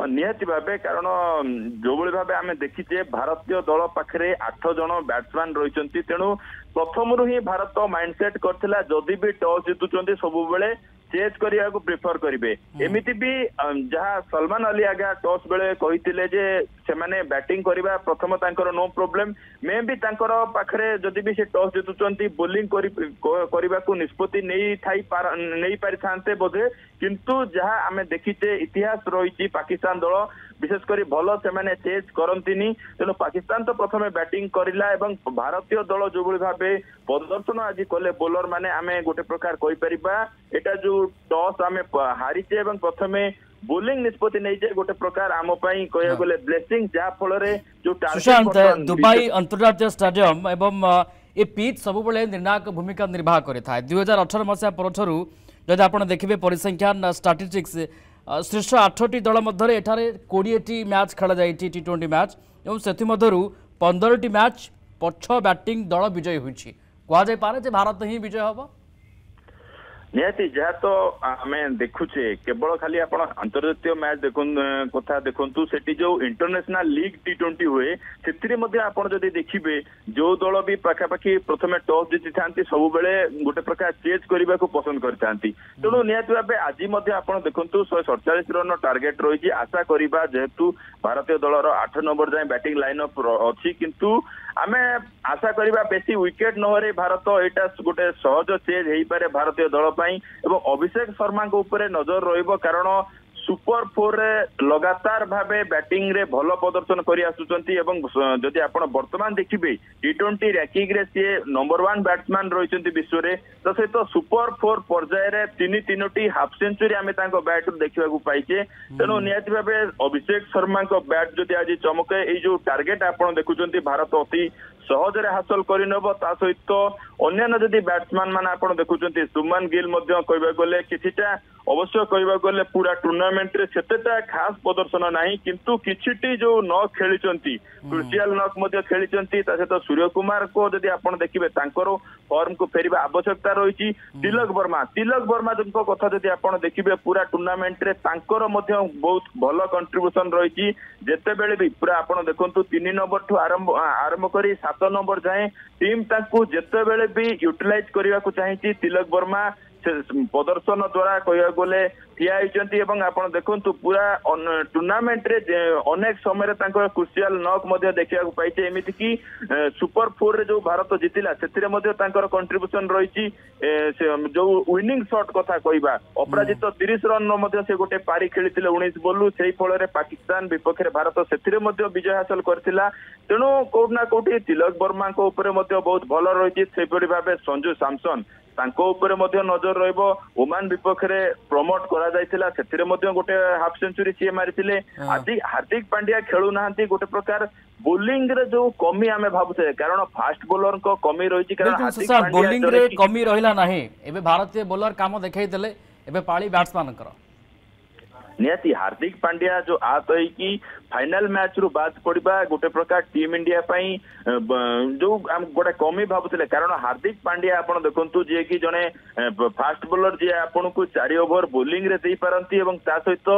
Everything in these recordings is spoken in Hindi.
निहाती भावे कारण जो भली भावे आम देखीचे भारतीय दल पाखे 8 जन बैट्समैन रही तेणु प्रथम ही भारत माइंडसेट करथिला जदि भी टॉस जितुचंती सब बेले चेज करिया को प्रिफर करिवे एमिति भी जहाँ सलमान अली आगा टॉस बेले कहिथिले जे से माने बैटिंग करिबा प्रथम तांकर नो प्रॉब्लम मे भी तांकर पाखरे जदि भी से टॉस जितुचंती बोलिंग करिबा को निष्पत्ति नहीं पारि थांते बोधे किंतु जहाँ आमे देखीचे इतिहास रही पाकिस्तान दल विशेष करी भल से माने चेज करंतिनी तेणु पाकिस्तान तो प्रथमे बैटिंग करिला एवं भारतीय दल जो भली भाबे प्रदर्शन आज कले बोलर माने आमे गोटे प्रकार कहि परिबा एटा जो टॉस आमे हारिचे एवं प्रथमे बोलिंग निष्पत्ति नहीं जाए गोटे प्रकार आम पई कहया गले ब्लेसिंग जा फल रे जो सुशांत दुबई अंतर्राष्ट्रीय स्टेडियम एवं ए पिच सब बेले निर्णायक भूमिका निर्वाह करे था 2018 मसीहा परठरू जदि आपण देखिबे परिसंख्यान स्टैटिस्टिक्स शीर्ष 8टी दल मध्य एठारे 20टी मैच खेला जाए T20 मैच एवं से मध्यरु 15टी मैच पछ बैटिंग दल विजयी होइछि कहा जाय पारे जे भारत ही विजय हबो निहाती जहाँ तो आम देखुचे केवल खाली आप अंतर्जातीय मैच कथा देखु से जो इंटरनेशनल लीग T20 हुए से आप देखिए जो दल भी पाखापाखि प्रथम टॉस जीति था सब बेले गोटे प्रकार चेज करने को पसंद करते तेणु निहती भाव आज आप देखु 147 रन टार्गेट रही आशा करवा जेहेतु भारतीय दलर 8 नंबर जाए बैटिंग लाइनअप अच्छी किंतु आमे आशा करवा बेसी विकेट नहरे भारत एटा गोटे सहज चेज हो पारे भारतीय दल एवं अभिषेक शर्मा ऊपर नजर रहिबो कारण सुपर 4 रे लगातार भावे बैटिंग रे भलो प्रदर्शन करि आसुचंती एवं जदि आपण वर्तमान देखिबे T20 रैंकिंग रे से नंबर 1 बैट्समैन रहिचंती विश्व रे तो सहित सुपर 4 पर्याय रे तीनोटी हाफ सेंचुरी आमे तांको बैट देखिबा को पाइचे तेनो नियति भावे अभिषेक शर्मा को बैट जदि आज चमके ए जो टार्गेट आपण देखुचंती भारत अति सहज रे हासिल करिनब ता सहित अन्य जदि बैट्समैन मान आपण देखुचंती सुमन गिल मध्य कहबा गले किछिटा अवश्य कहबा गले पूरा टूर्नामेंट रे सेतेटा खास प्रदर्शन नाही किंतु किछिटी जो न खेलिचंती क्रुशियल नॉक मध्य खेलिचंती ता सहित सूर्य कुमार को जदि आपण देखिबे तांकर फॉर्म को फेरिबा आवश्यकता रही तिलक वर्मा जनको कथा जदि आपण देखिबे पूरा टूर्नामेंट रे तांकर मध्य बहुत भलो कंट्रीब्यूशन रही जेते बेले भी पूरा आपण देखंतु 3 नंबर ठू आरंभ करी 7 नंबर जाए टीम तांको जेते बेले भी यूटिलाइज करबा को चाहिए तिलक वर्मा प्रदर्शन द्वारा कह गले ठिया होती आपण देखु पूरा टूर्नामेंट रे अनेक समय क्रुशियल नॉक देखा पाइचे एमती कि सुपर 4 रे जो भारत जीतिला से कंट्रीब्यूशन रही जो विनिंग शॉट कथा कहवा अपराजित 30 रन से गोटे पारी खेली 19 बॉल से फल पाकिस्तान विपक्ष भारत से विजय हासिल करथिला तेणु कोठना कोठी तिलक वर्मा बहुत भल रही भाव संजू सैमसन तांको ऊपर नजर रहिबो ओमान विपक्ष रे प्रमोट करा जायतिला सेथिरे गोटे हाफ सेंचुरी सी मारिथिले आज हार्दिक पांड्या खेलु नाहंती गोटे प्रकार बोलिंग रे जो कमी आमे भाबुते कारण फास्ट बॉलर को कमी रही कारण हार्दिक पांड्या बोलिंग रे कमी रहिला नाही एबे भारतीय बॉलर काम देखाई देले एबे पाळी बैट्समैन कर निहाती हार्दिक पांड्या जो आत कि फाइनल मैच रु बाद पड़ा गोटे प्रकार टीम इंडिया पाई जो गोटे कमी भावुले कारण हार्दिक पांड्या आप देखु जी कि जड़े फास्ट बॉलर जी आपन को 4 ओवर बोलिंग रे दे पारंती एवं ता सहित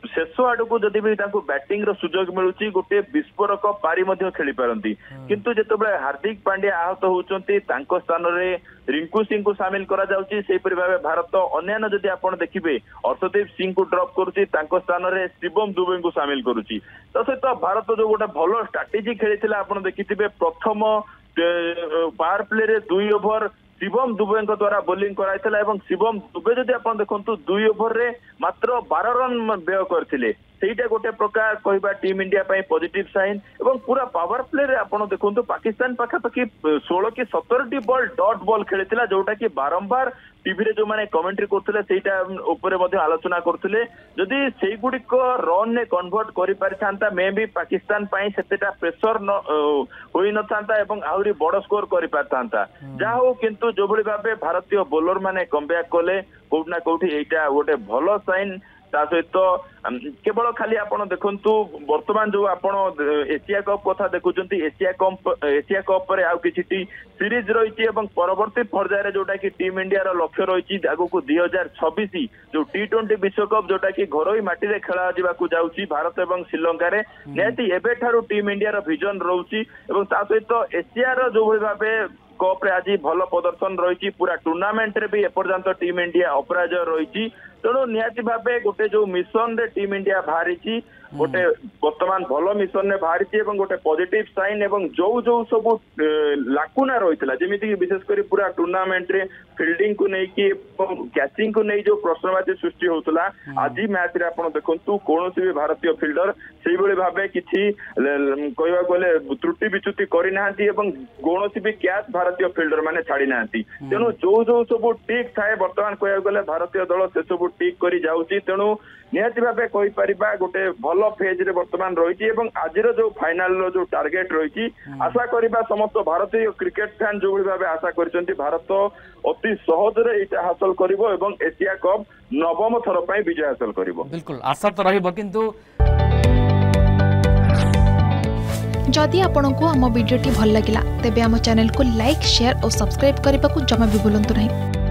शेष आड़ को जदि भी बैटिंग सुजोग मिलूची गोटे विस्फोरक पारी खेली पारंती किंतु जिते हार्दिक पांड्या आहत होती स्थान में रिंकू सिंह को सामिल करा जाउची सेपरि भाबे भारत अन्य जदि आपण देखिबे अर्शदीप सिंह को ड्रॉप करूची तांको स्थान रे शिवम दुबे को सामिल करूची तो सहित भारत जो गोटे भलो स्ट्रेटेजी खेलिथिला आपण देखिथिबे प्रथम पावर प्ले रे 2 ओवर शिवम दुबे द्वारा बोलिंग कराइथिला एवं शिवम दुबे जदि आपण देखंतु 2 ओवर रे मात्र 12 रन व्यय करथिले सेटा गोटे प्रकार कहबा टीम इंडिया पाई पॉजिटिव साइन एवं पूरा पावर प्ले रे आपण देखंतु पाकिस्तान पाखापाखि 16 की 17 बॉल डॉट बॉल खेलिथिला जोटा कि बारंबार टीवी रे जो माने कमेंट्री करथिले सेटा ऊपर मध्ये आलोचना करथिले जदि सेई गुडी को रन ने कन्वर्ट करि पारिथांता मे भी पाकिस्तान पाई सेतेटा प्रेशर होई न थांता एवं आउरी बड़ स्कोर करि पारथांता जा हो किंतु जो भली भाबे भारतीय बॉलर माने कमबैक कले कोठना कोठी एटा गोटे भलो साइन ता सहित केवल खाली आपण देखंतु वर्तमान जो आपण एशिया कप कथा देखुचंती एशिया कप पर आउ किछि सीरीज रही एवं परवर्ती पर्यायर जोटा कि टीम इंडिया रो लक्ष्य रही आगु 2026 जो T20 विश्वकप जोटा कि घरोई माटी रे खेला जावाकू जाउची भारत एवं श्रीलंका रे निहाती एबे ठारू टीम इंडिया रो विजन रहउची एवं ता सहित एशिया रो जो भाबे कप रे आज भल प्रदर्शन रही पूरा टूर्नामेंट रे भी एपर्यंत टीम इंडिया अपराजय रही तेणु निहाती भाबे गोटे जो मिशन रे टीम इंडिया बाहरी गोटे वर्तमान भल मिशन ने बाहरी गोटे पॉजिटिव साइन एवं जो जो सब लाकुना रही जमीती विशेषकर पूरा टूर्नामेंट रे फील्डिंग को लेकिन कैचिंग को नहीं जो प्रश्नवाची सृष्टि होता आज मैच रे आपण देखंतु कोनोसी भी भारतीय फिल्डर सेही भली भाबे किछि कहबा गले त्रुटि विच्युति करि नाहंती एवं कोनोसी भी कैच भारतीय फिल्डर माने छाड़ी नाहंती तेणु जो जो सब ठीक थाए वर्तमान कहबा गले भारतीय दल से सब ठीक करी जाउची तेणु निहाती भाबे कहि परिबा गोटे भल फेज रे वर्तमान रही आजिर जो फाइनाल रो जो टार्गेट रही आशा करिबा समस्त भारतीय क्रिकेट फैन जो भली भाबे आशा करछंती भारत अति सहज रे एटा हासिल करिवो एवं एशिया कप नवम थर पई विजय हासिल करिवो बिल्कुल आशा तो रहिबो किंतु जदि आपंक आम भिडी भल लगा तेब आम चैनल को लाइक शेयर और सब्सक्राइब करने को जमा भी भूलु नहीं।